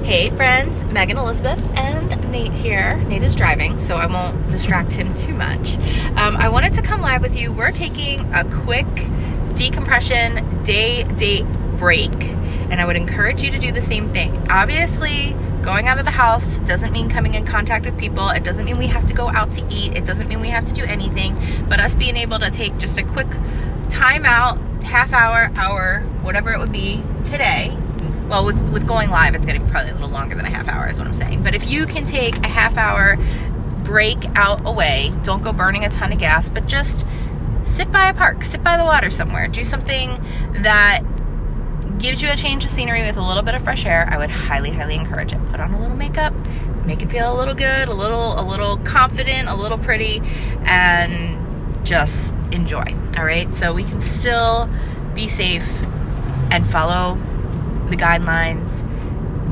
Hey friends, Megan Elizabeth and Nate here. Nate is driving, so I won't distract him too much. I wanted to come live with you. We're taking a quick decompression date break, and I would encourage you to do the same thing. Obviously, going out of the house doesn't mean coming in contact with people. It doesn't mean we have to go out to eat. It doesn't mean we have to do anything, but us being able to take just a quick time out, half hour, whatever it would be today. Well, with going live, it's going to be probably a little longer than a half hour is what I'm saying. But if you can take a half hour break out away, don't go burning a ton of gas, but just sit by a park, sit by the water somewhere, do something that gives you a change of scenery with a little bit of fresh air, I would highly, highly encourage it. Put on a little makeup, make it feel a little good, a little confident, a little pretty, and just enjoy. All right. So we can still be safe and follow the guidelines,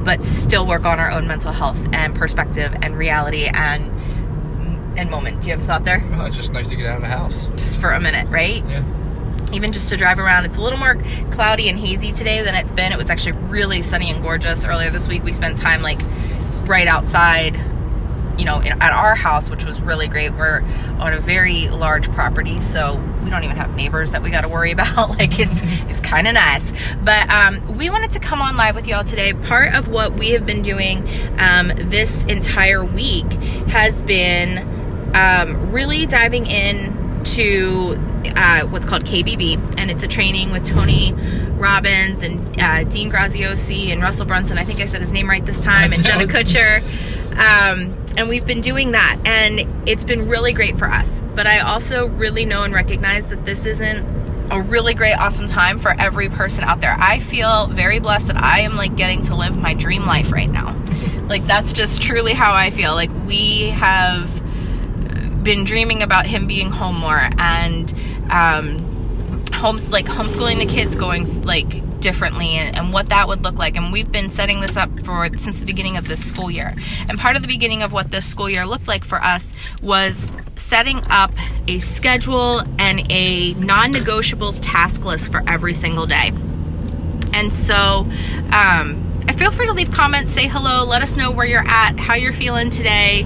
but still work on our own mental health and perspective and reality and moment. Do you have a thought there? Well, it's just nice to get out of the house. Just for a minute, right? Yeah. Even just to drive around. It's a little more cloudy and hazy today than it's been. It was actually really sunny and gorgeous earlier this week. We spent time like right outside, at our house, which was really great. We're on a very large property, so we don't even have neighbors that we got to worry about. Like it's kind of nice. But we wanted to come on live with y'all today. Part of what we have been doing this entire week has been really diving into what's called KBB, and it's a training with Tony Robbins and Dean Graziosi and Russell Brunson. I think I said his name right this time, and Jenna Kutcher. And we've been doing that, and it's been really great for us. But I also really know and recognize that this isn't a really great, awesome time for every person out there. I feel very blessed that I am like getting to live my dream life right now. Like that's just truly how I feel. Like we have been dreaming about him being home more and homeschooling the kids going like differently and what that would look like. And we've been setting this up since the beginning of this school year. And part of the beginning of what this school year looked like for us was setting up a schedule and a non-negotiables task list for every single day. And so feel free to leave comments, say hello, let us know where you're at, how you're feeling today,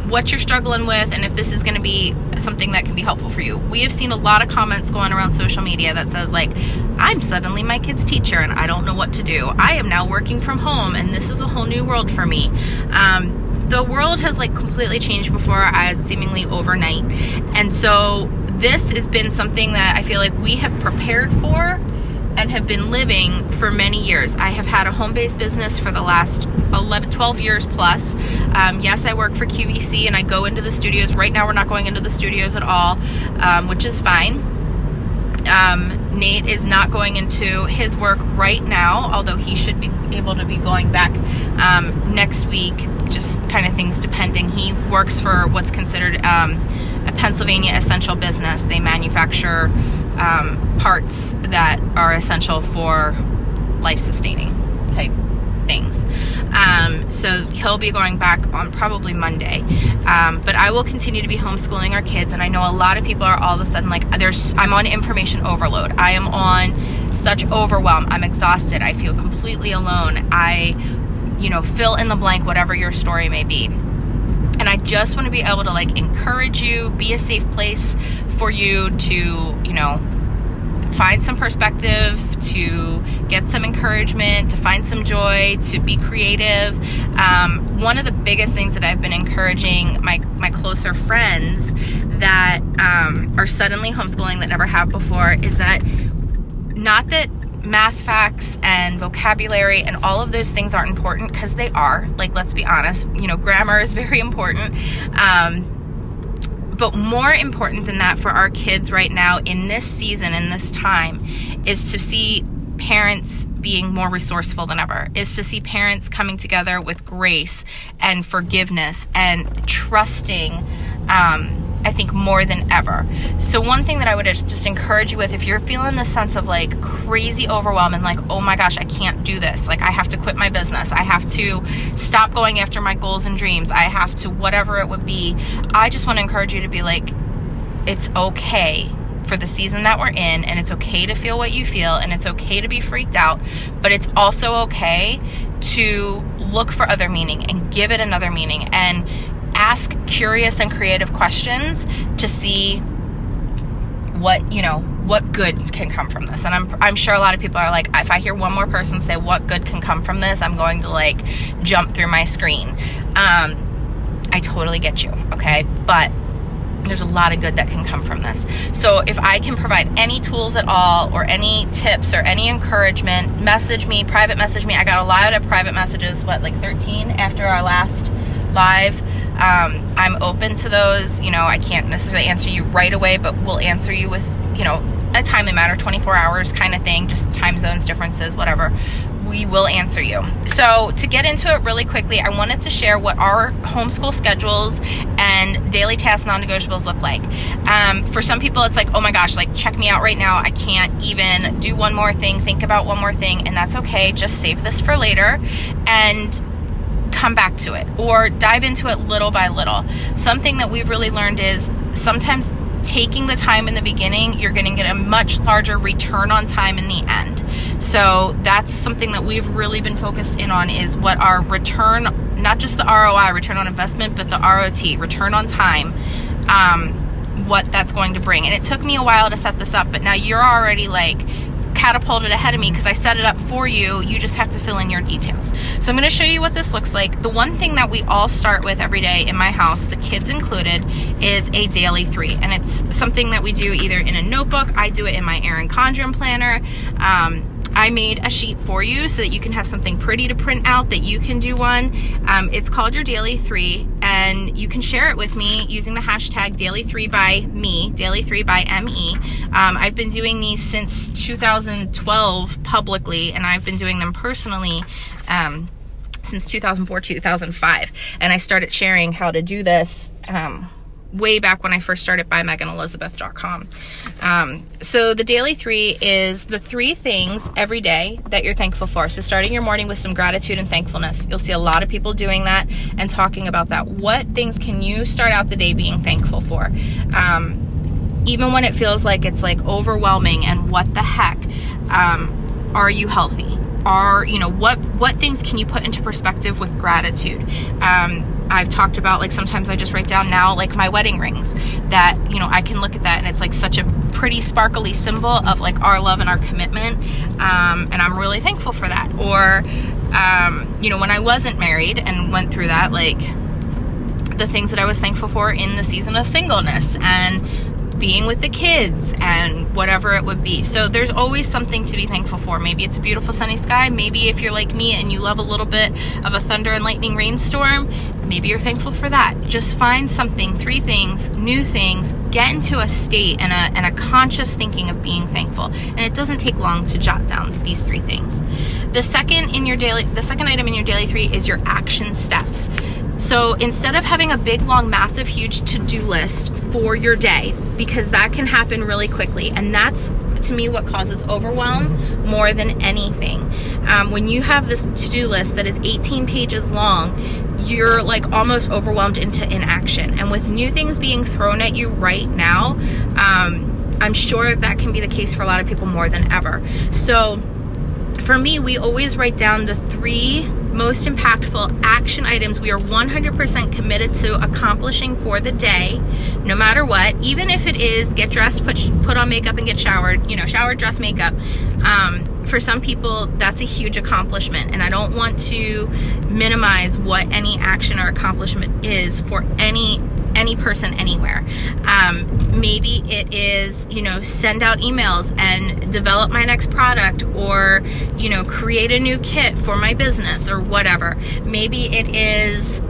what you're struggling with, and if this is going to be something that can be helpful for you. We have seen a lot of comments going around social media that says like, I'm suddenly my kid's teacher and I don't know what to do. I am now working from home and this is a whole new world for me. The world has like completely changed before our eyes seemingly overnight. And so this has been something that I feel like we have prepared for and have been living for many years. I have had a home-based business for the last 12 years plus. Yes, I work for QVC and I go into the studios. Right now we're not going into the studios at all, which is fine. Nate is not going into his work right now, although he should be able to be going back next week, just kind of things depending. He works for what's considered a Pennsylvania essential business. They manufacture parts that are essential for life-sustaining type things. So he'll be going back on probably Monday. But I will continue to be homeschooling our kids. And I know a lot of people are all of a sudden like, I'm on information overload. I am on such overwhelm. I'm exhausted. I feel completely alone. Fill in the blank, whatever your story may be. And I just want to be able to like encourage you, be a safe place for you to, find some perspective, to get some encouragement, to find some joy, to be creative. One of the biggest things that I've been encouraging my closer friends that are suddenly homeschooling that never have before is that not that math facts and vocabulary and all of those things aren't important, because they are. Like, let's be honest, grammar is very important. But more important than that for our kids right now in this season, in this time, is to see parents being more resourceful than ever, is to see parents coming together with grace and forgiveness and trusting, I think, more than ever. So one thing that I would just encourage you with, if you're feeling this sense of like crazy overwhelm and like, oh my gosh, I can't do this. Like I have to quit my business. I have to stop going after my goals and dreams. I have to whatever it would be. I just want to encourage you to be like, it's okay for the season that we're in, and it's okay to feel what you feel, and it's okay to be freaked out, but it's also okay to look for other meaning and give it another meaning and ask curious and creative questions to see what good can come from this. And I'm sure a lot of people are like, if I hear one more person say what good can come from this, I'm going to like jump through my screen. I totally get you, okay? But there's a lot of good that can come from this. So if I can provide any tools at all or any tips or any encouragement, message me, private message me. I got a lot of private messages, 13 after our last live. I'm open to those. I can't necessarily answer you right away, but we'll answer you with, a timely matter, 24 hours kind of thing, just time zones, differences, whatever. We will answer you. So to get into it really quickly, I wanted to share what our homeschool schedules and daily task non-negotiables look like. For some people, it's like, oh my gosh, like check me out right now. I can't even do one more thing, think about one more thing, and that's okay. Just save this for later and come back to it or dive into it little by little. Something that we've really learned is sometimes taking the time in the beginning, you're going to get a much larger return on time in the end. So that's something that we've really been focused in on, is what our return, not just the ROI, return on investment, but the ROT, return on time, what that's going to bring. And it took me a while to set this up, but now you're already like catapulted ahead of me because I set it up for you. You just have to fill in your details. So I'm going to show you what this looks like. The one thing that we all start with every day in my house, the kids included, is a daily 3. And it's something that we do either in a notebook. I do it in my Erin Condren planner. I made a sheet for you so that you can have something pretty to print out, that you can do one. It's called your daily 3, and you can share it with me using the hashtag daily3byme, daily3byme. I've been doing these since 2012 publicly, and I've been doing them personally since 2004, 2005. And I started sharing how to do this way back when I first started by meganelizabeth.com. So the daily 3 is the 3 things every day that you're thankful for. So starting your morning with some gratitude and thankfulness. You'll see a lot of people doing that and talking about that. What things can you start out the day being thankful for? Even when it feels like it's like overwhelming and what the heck, are you healthy? What things can you put into perspective with gratitude? I've talked about, like, sometimes I just write down now, like, my wedding rings, that, I can look at that and it's like such a pretty sparkly symbol of like our love and our commitment. And I'm really thankful for that. Or, when I wasn't married and went through that, like the things that I was thankful for in the season of singleness and being with the kids and whatever it would be. So there's always something to be thankful for. Maybe it's a beautiful sunny sky. Maybe if you're like me and you love a little bit of a thunder and lightning rainstorm, maybe you're thankful for that. Just find something, 3 things, new things, get into a state and a conscious thinking of being thankful. And it doesn't take long to jot down these 3 things. The second item in your daily 3 is your action steps. So instead of having a big, long, massive, huge to-do list for your day, because that can happen really quickly, and that's, to me, what causes overwhelm more than anything. When you have this to-do list that is 18 pages long, you're like almost overwhelmed into inaction. And with new things being thrown at you right now, I'm sure that can be the case for a lot of people more than ever. So for me, we always write down the 3 most impactful action items we are 100% committed to accomplishing for the day, no matter what. Even if it is get dressed, put on makeup and get showered, shower, dress, makeup. For some people, that's a huge accomplishment, and I don't want to minimize what any action or accomplishment is for any person anywhere. Maybe it is, send out emails and develop my next product, or, create a new kit for my business or whatever. Maybe it is,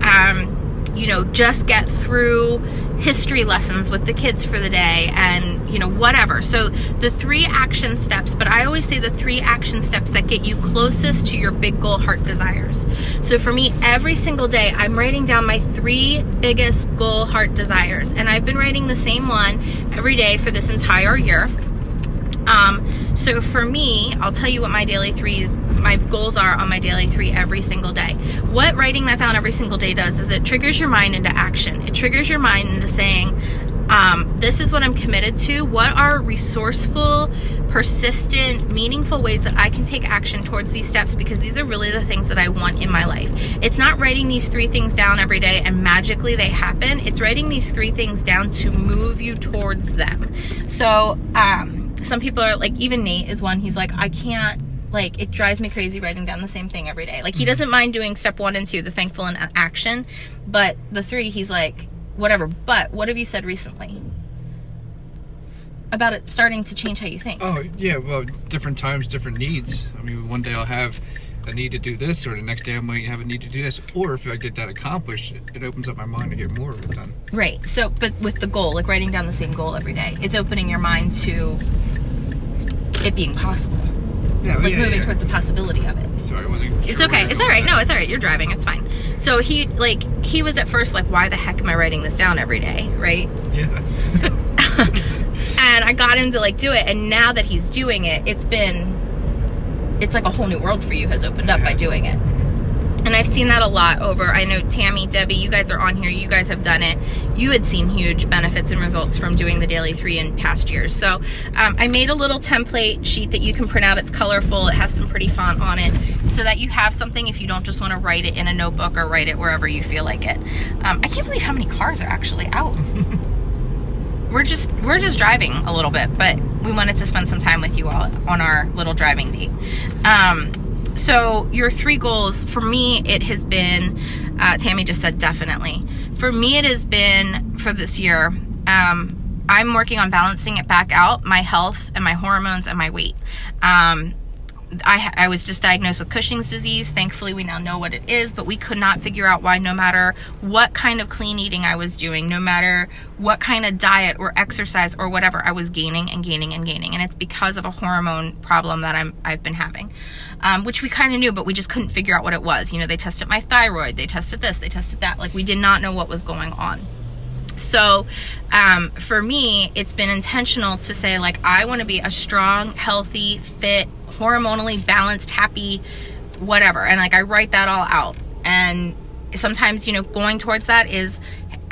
just get through history lessons with the kids for the day and, whatever. So the 3 action steps, but I always say the 3 action steps that get you closest to your big goal heart desires. So for me, every single day, I'm writing down my 3 biggest goal heart desires. And I've been writing the same one every day for this entire year. So for me, I'll tell you what my goals are on my daily 3 every single day. What writing that down every single day does is it triggers your mind into action. It triggers your mind into saying, This is what I'm committed to. What are resourceful, persistent, meaningful ways that I can take action towards these steps? Because these are really the things that I want in my life. It's not writing these 3 things down every day and magically they happen. It's writing these 3 things down to move you towards them. So some people are like, even Nate is one. He's like, I can't, like, it drives me crazy writing down the same thing every day. Like, he doesn't mind doing step 1 and 2, the thankful and action, but the 3, he's like, whatever. But what have you said recently about it starting to change how you think? Oh, yeah, well, different times, different needs. I mean, one day I'll have a need to do this, or the next day I might have a need to do this. Or if I get that accomplished, it opens up my mind to get more of it done. Right. So, but with the goal, like writing down the same goal every day, it's opening your mind to it being possible. Yeah, like moving towards the possibility of it. Sorry, I wasn't sure. It's okay. It's all right. No, it's all right. You're driving. It's fine. So he was at first like, why the heck am I writing this down every day? Right? Yeah. And I got him to like do it. And now that he's doing it, it's like a whole new world for you has opened up by doing it. And I've seen that a lot over, I know Tammy, Debbie, you guys are on here. You guys have done it. You had seen huge benefits and results from doing the Daily 3 in past years. So I made a little template sheet that you can print out. It's colorful. It has some pretty font on it so that you have something if you don't just want to write it in a notebook or write it wherever you feel like it. I can't believe how many cars are actually out. We're just driving a little bit, but we wanted to spend some time with you all on our little driving date. So your 3 goals, for me, it has been, Tammy just said definitely. For me, it has been for this year, I'm working on balancing it back out, my health and my hormones and my weight. I was just diagnosed with Cushing's disease. Thankfully, we now know what it is, but we could not figure out why, no matter what kind of clean eating I was doing, no matter what kind of diet or exercise or whatever, I was gaining and gaining and gaining. And it's because of a hormone problem that I've been having, which we kind of knew, but we just couldn't figure out what it was. You know, they tested my thyroid, they tested this, they tested that. Like, we did not know what was going on. So for me, it's been intentional to say, like, I want to be a strong, healthy, fit, hormonally balanced, happy, whatever. And like, I write that all out. And sometimes, you know, going towards that is,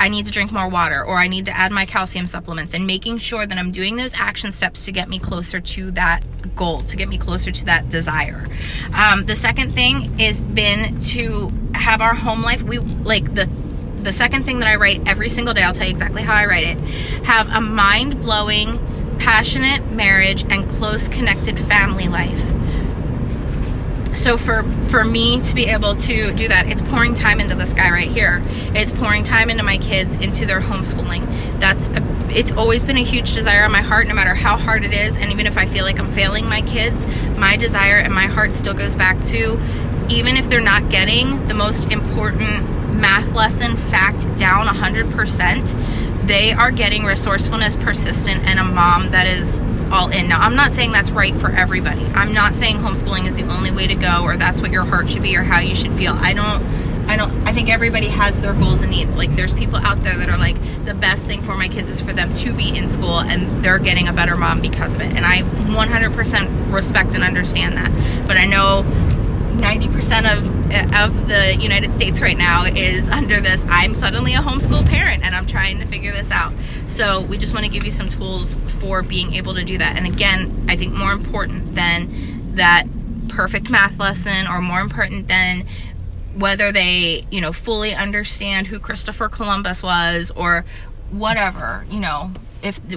I need to drink more water, or I need to add my calcium supplements, and making sure that I'm doing those action steps to get me closer to that goal, to get me closer to that desire. The second thing is been to have our home life. We like the second thing that I write every single day, I'll tell you exactly how I write it, have a mind-blowing, passionate marriage and close connected family life. So for me to be able to do that, it's pouring time into this guy right here. It's pouring time into my kids, into their homeschooling. It's always been a huge desire on my heart, no matter how hard it is. And even if I feel like I'm failing my kids, my desire and my heart still goes back to, even if they're not getting the most important math lesson fact down 100%, they are getting resourcefulness, persistent, and a mom that is all in. Now, I'm not saying that's right for everybody. I'm not saying homeschooling is the only way to go, or that's what your heart should be, or how you should feel. I think everybody has their goals and needs. Like, there's people out there that are like, the best thing for my kids is for them to be in school, and they're getting a better mom because of it. And I 100% respect and understand that. But I know 90% of the United States right now is under this, I'm suddenly a homeschool parent and I'm trying to figure this out. So we just want to give you some tools for being able to do that. And again, I think more important than that perfect math lesson, or more important than whether they, you know, fully understand who Christopher Columbus was, or whatever, you know,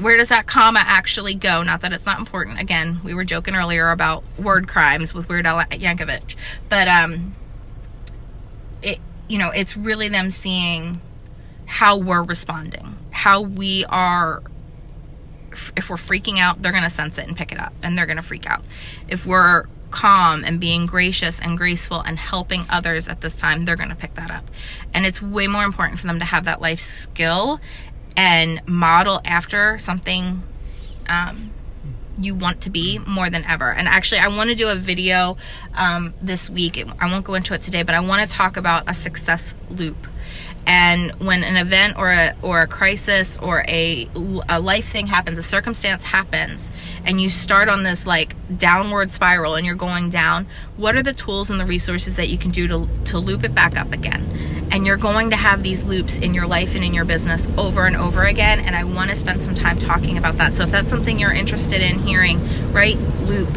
where does that comma actually go? Not that it's not important. Again, we were joking earlier about word crimes with Weird Al Yankovic, but it's really them seeing how we're responding, how we are. If we're freaking out, they're going to sense it and pick it up, and they're going to freak out. If we're calm and being gracious and graceful and helping others at this time, they're going to pick that up. And it's way more important for them to have that life skill and model after something you want to be, more than ever. And actually, I want to do a video this week. I won't go into it today, but I want to talk about a success loop. And when an event or a crisis or a life thing happens, a circumstance happens, and you start on this like downward spiral and you're going down, what are the tools and the resources that you can do to loop it back up again? And you're going to have these loops in your life and in your business over and over again, and I want to spend some time talking about that. So if that's something you're interested in hearing, write loop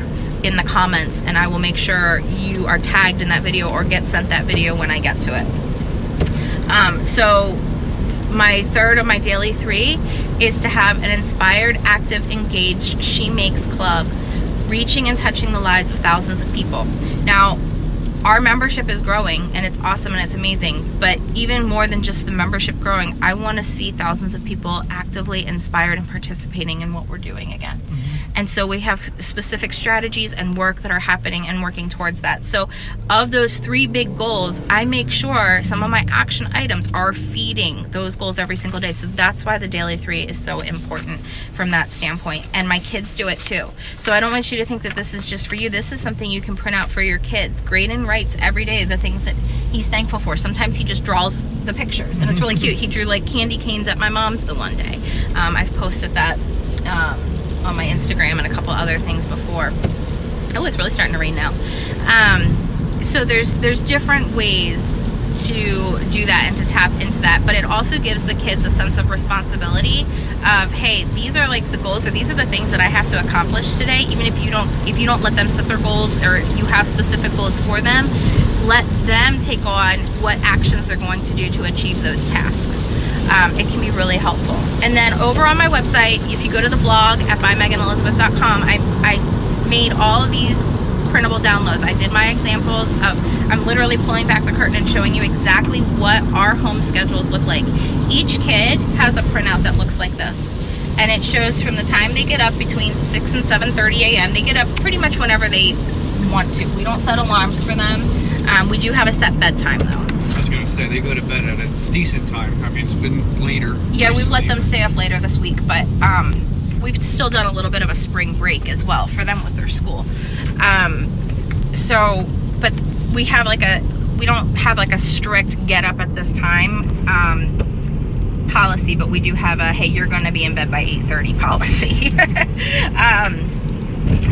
in the comments, and I will make sure you are tagged in that video or get sent that video when I get to it. So my third of my daily 3 is to have an inspired, active, engaged She Makes Club, reaching and touching the lives of thousands of people. Now, our membership is growing, and it's awesome and it's amazing, but even more than just the membership growing, I want to see thousands of people actively inspired and participating in what we're doing again. And so we have specific strategies and work that are happening and working towards that. So of those 3 big goals, I make sure some of my action items are feeding those goals every single day. So that's why the daily 3 is so important from that standpoint. And my kids do it too. So I don't want you to think that this is just for you. This is something you can print out for your kids. Graydon writes every day the things that he's thankful for. Sometimes he just draws the pictures, and it's really cute. He drew like candy canes at my mom's the one day. I've posted that on my Instagram and a couple other things before. Oh, it's really starting to rain now. So there's different ways to do that and to tap into that, but it also gives the kids a sense of responsibility of, hey, these are like the goals, or these are the things that I have to accomplish today. Even if you don't let them set their goals, or you have specific goals for them, let them take on what actions they're going to do to achieve those tasks. It can be really helpful. And then over on my website, if you go to the blog at bymeganelizabeth.com, I made all of these printable downloads. I did my examples of, I'm literally pulling back the curtain and showing you exactly what our home schedules look like. Each kid has a printout that looks like this. And it shows from the time they get up between 6 and 7:30 a.m. They get up pretty much whenever they want to. We don't set alarms for them. We do have a set bedtime though. I was going to say, they go to bed at a decent time. I mean, it's been later. Yeah, we've let them stay up later this week, but we've still done a little bit of a spring break as well for them with their school. But we don't have like a strict get up at this time policy, but we do have a, hey, you're going to be in bed by 8:30 policy.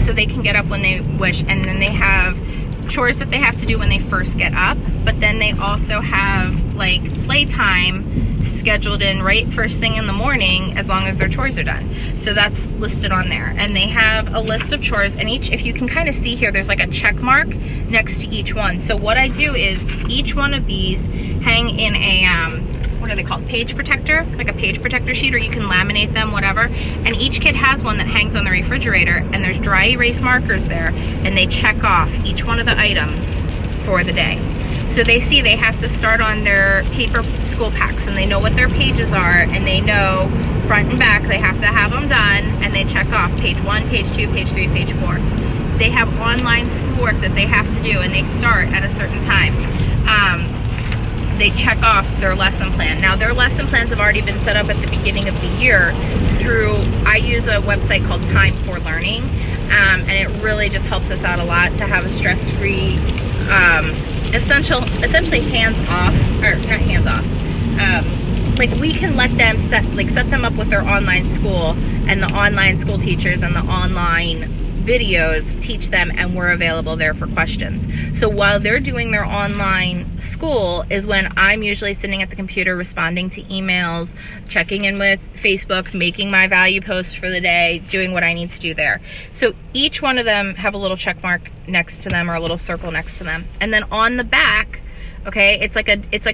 So they can get up when they wish, and then they have chores that they have to do when they first get up, but then they also have like playtime scheduled in right first thing in the morning, as long as their chores are done. So that's listed on there, and they have a list of chores, and if you can kind of see here, there's like a check mark next to each one. So what I do is each one of these hang in a what are they called, page protector, like a page protector sheet, or you can laminate them, whatever. And each kid has one that hangs on the refrigerator, and there's dry erase markers there, and they check off each one of the items for the day. So they see they have to start on their paper school packs, and they know what their pages are, and they know front and back they have to have them done, and they check off page 1, page 2, page 3, page 4. They have online schoolwork that they have to do, and they start at a certain time. They check off their lesson plan. Now, their lesson plans have already been set up at the beginning of the year I use a website called Time for Learning, and it really just helps us out a lot to have a stress-free, essentially hands-off, or not hands-off, like we can let them set them up with their online school, and the online school teachers and the online videos teach them, and we're available there for questions. So while they're doing their online school is when I'm usually sitting at the computer responding to emails, checking in with Facebook, making my value posts for the day, doing what I need to do there. So each one of them have a little check mark next to them, or a little circle next to them. And then on the back, okay, it's like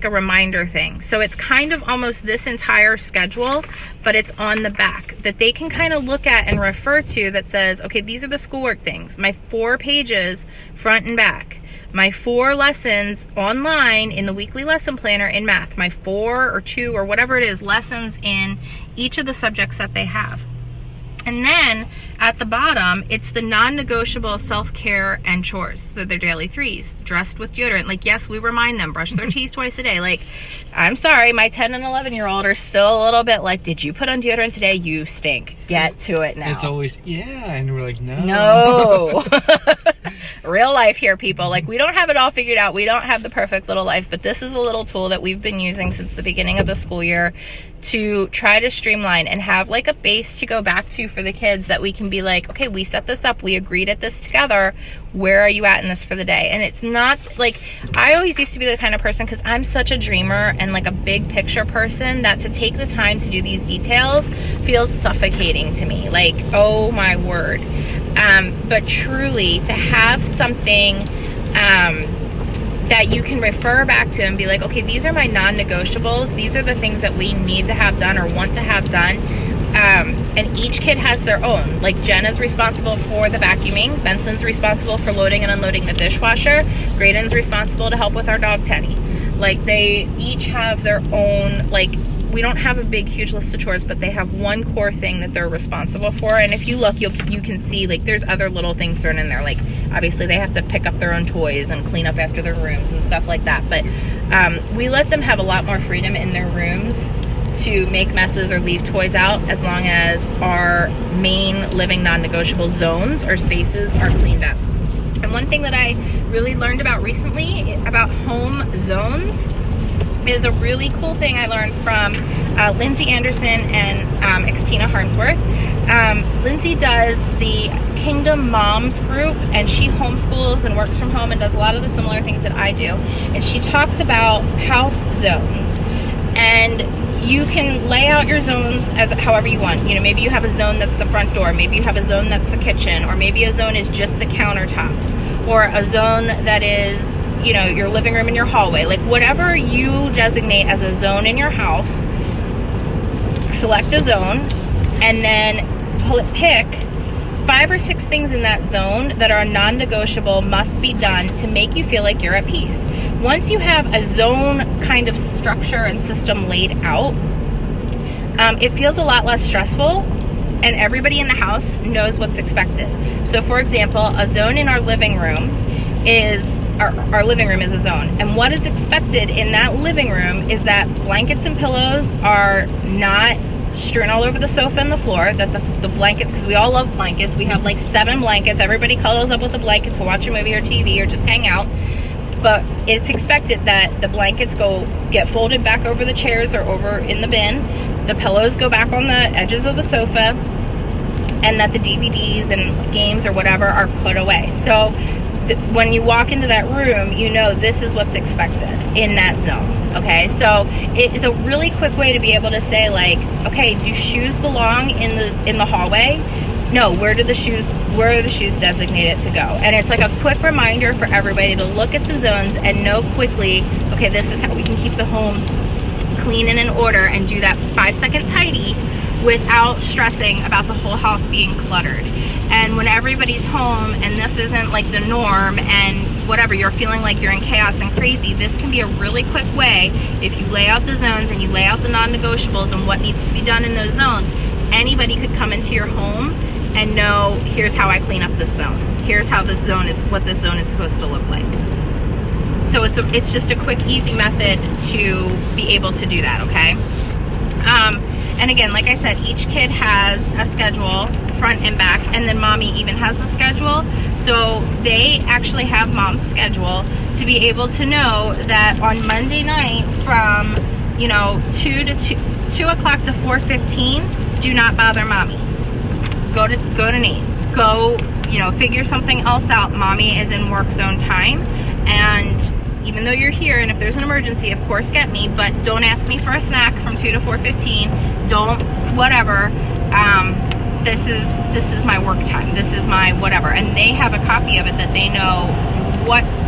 a reminder thing. So it's kind of almost this entire schedule, but it's on the back that they can kind of look at and refer to, that says, okay, these are the schoolwork things, my 4 pages front and back, my 4 lessons online in the weekly lesson planner in math, my 4 or 2 or whatever it is lessons in each of the subjects that they have. And then at the bottom, it's the non-negotiable self-care and chores. So they're daily 3s, dressed with deodorant. Like, yes, we remind them, brush their teeth twice a day. Like, I'm sorry, my 10 and 11-year-old are still a little bit like, did you put on deodorant today? You stink. Get to it now. It's always, yeah. And we're like, no. No. real life here, people. Like, we don't have it all figured out. We don't have the perfect little life, but this is a little tool that we've been using since the beginning of the school year to try to streamline and have like a base to go back to for the kids, that we can be like, okay, we set this up, we agreed at this together, where are you at in this for the day? And it's not like, I always used to be the kind of person, because I'm such a dreamer and like a big picture person, that to take the time to do these details feels suffocating to me. Like, oh my word. But truly, to have something that you can refer back to and be like, okay, these are my non-negotiables. These are the things that we need to have done or want to have done. And each kid has their own. Like, Jenna's responsible for the vacuuming. Benson's responsible for loading and unloading the dishwasher. Graydon's responsible to help with our dog Teddy. Like, they each have their own, like, we don't have a big, huge list of chores, but they have one core thing that they're responsible for. And if you look, you can see, like, there's other little things thrown in there. Like, obviously they have to pick up their own toys and clean up after their rooms and stuff like that. But we let them have a lot more freedom in their rooms to make messes or leave toys out, as long as our main living non-negotiable zones or spaces are cleaned up. And one thing that I really learned about recently about home zones is a really cool thing I learned from Lindsay Anderson and Xtina Harmsworth. Lindsay does the Kingdom Moms group, and she homeschools and works from home and does a lot of the similar things that I do. And she talks about house zones. And you can lay out your zones as however you want. You know, maybe you have a zone that's the front door, maybe you have a zone that's the kitchen, or maybe a zone is just the countertops, or a zone that is, you know, your living room and your hallway. Like, whatever you designate as a zone in your house, select a zone, and then pick 5 or 6 things in that zone that are non-negotiable, must be done to make you feel like you're at peace. Once you have a zone kind of structure and system laid out, it feels a lot less stressful, and everybody in the house knows what's expected. So, for example, a zone in our living room is, our living room is a zone. And what is expected in that living room is that blankets and pillows are not strewn all over the sofa and the floor, that the blankets, because we all love blankets, we have like 7 blankets, everybody cuddles up with a blanket to watch a movie or TV or just hang out. But it's expected that the blankets get folded back over the chairs or over in the bin, the pillows go back on the edges of the sofa, and that the DVDs and games or whatever are put away. So when you walk into that room, you know this is what's expected in that zone. Okay, so it's a really quick way to be able to say, like, okay, do shoes belong in the hallway? No, where are the shoes designated to go? And it's like a quick reminder for everybody to look at the zones and know quickly, okay, this is how we can keep the home clean and in order, and do that 5-second tidy without stressing about the whole house being cluttered. And when everybody's home and this isn't like the norm, and whatever, you're feeling like you're in chaos and crazy, this can be a really quick way, if you lay out the zones and you lay out the non-negotiables and what needs to be done in those zones. Anybody could come into your home and know, here's how I clean up this zone. Here's how this zone is, what this zone is supposed to look like. So it's just a quick, easy method to be able to do that, okay? And again, like I said, each kid has a schedule, front and back, and then mommy even has a schedule. So they actually have mom's schedule to be able to know that on Monday night from, 2 o'clock to 4:15, do not bother mommy. Go to Nate. Go, figure something else out. Mommy is in work zone time, and even though you're here, and if there's an emergency, of course get me, but don't ask me for a snack from 2 to 4:15. Don't, whatever. This is my work time. This is my whatever. And they have a copy of it that they know what's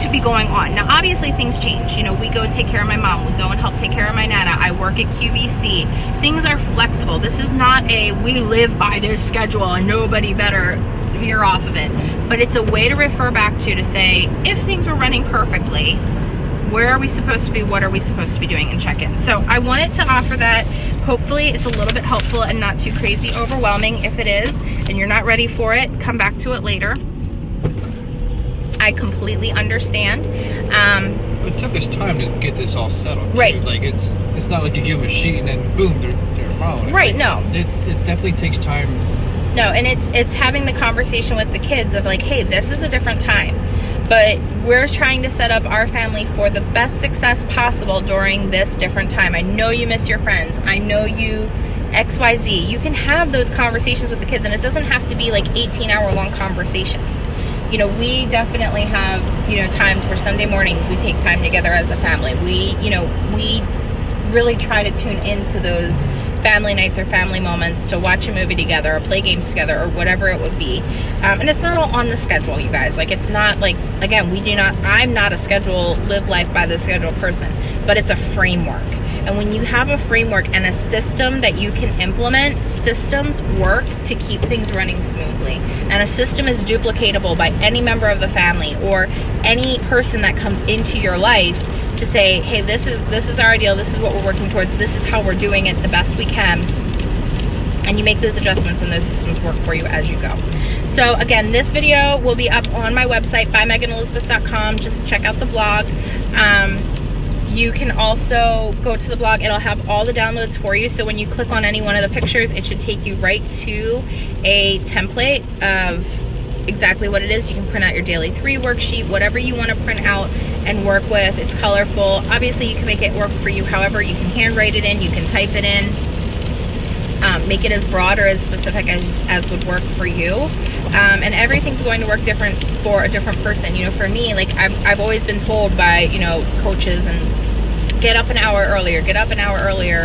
to be going on. Now, obviously things change. We go take care of my mom. We go and help take care of my Nana. I work at QVC. Things are flexible. This is not we live by this schedule and nobody better veer off of it. But it's a way to refer back to say, if things were running perfectly, where are we supposed to be? What are we supposed to be doing? And check in. So I wanted to offer that. Hopefully it's a little bit helpful and not too crazy overwhelming. If it is, and you're not ready for it, come back to it later. I completely understand. It took us time to get this all settled. Right. Too. Like it's not like you give them a sheet and then boom, they're following it. Right. Like, No. It definitely takes time No, and it's having the conversation with the kids of like, hey, this is a different time, but we're trying to set up our family for the best success possible during this different time. I know you miss your friends. I know you XYZ. You can have those conversations with the kids, and it doesn't have to be like 18-hour long conversations. You know, we definitely have, you know, times where Sunday mornings we take time together as a family. We really try to tune into those family nights or family moments to watch a movie together or play games together or whatever it would be. And it's not all on the schedule, you guys. Like, it's not like, again, I'm not a live life by the schedule person, but it's a framework. And when you have a framework and a system that you can implement, systems work to keep things running smoothly. And a system is duplicatable by any member of the family or any person that comes into your life to say, hey, this is our ideal, this is what we're working towards, this is how we're doing it the best we can. And you make those adjustments and those systems work for you as you go. So again, this video will be up on my website, bymeganelizabeth.com. Just check out the blog. You can also go to the blog. It'll have all the downloads for you. So when you click on any one of the pictures, it should take you right to a template of exactly what it is. You can print out your daily 3 worksheet, whatever you want to print out and work with. It's colorful. Obviously, you can make it work for you. However, you can handwrite it in, you can type it in, make it as broad or as specific as would work for you. And everything's going to work different for a different person. You know, for me, like I've always been told by, you know, coaches and get up an hour earlier,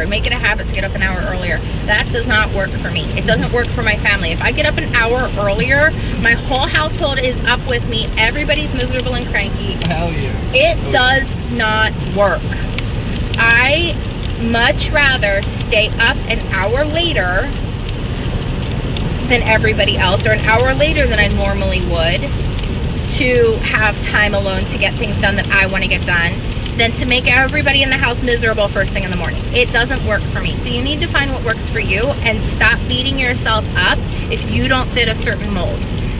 make it a habit to get up an hour earlier. That does not work for me. It doesn't work for my family. If I get up an hour earlier, my whole household is up with me. Everybody's miserable and cranky. Hell yeah. It does not work. I much rather stay up an hour later than everybody else, or an hour later than I normally would, to have time alone to get things done that I want to get done, than to make everybody in the house miserable first thing in the morning. It doesn't work for me. So you need to find what works for you and stop beating yourself up if you don't fit a certain mold.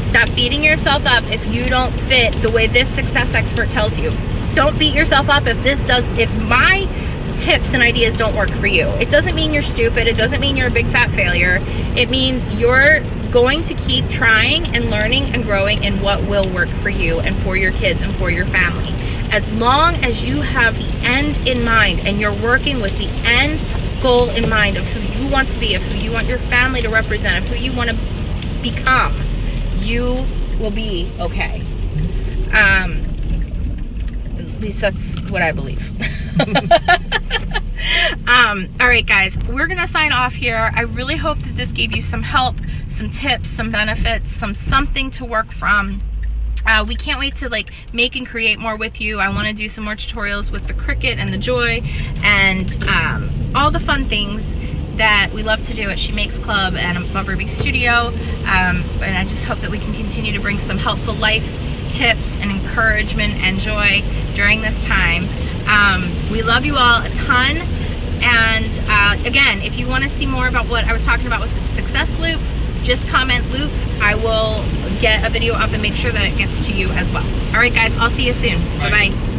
Stop beating yourself up if you don't fit the way this success expert tells you. Don't beat yourself up if my tips and ideas don't work for you. It doesn't mean you're stupid. It doesn't mean you're a big fat failure. It means you're going to keep trying and learning and growing in what will work for you and for your kids and for your family. As long as you have the end in mind and you're working with the end goal in mind of who you want to be, of who you want your family to represent, of who you want to become, you will be okay. At least that's what I believe. All right, guys, we're gonna sign off here. I really hope that this gave you some help, some tips, some benefits, something to work from. We can't wait to like make and create more with you. I want to do some more tutorials with the Cricut and the Joy and all the fun things that we love to do at She Makes Club and Above Ruby Studio. And I just hope that we can continue to bring some helpful life tips and encouragement and joy during this time. We love you all a ton. And again, if you want to see more about what I was talking about with the Success Loop, just comment loop. I will get a video up and make sure that it gets to you as well. All right, guys, I'll see you soon. Bye-bye.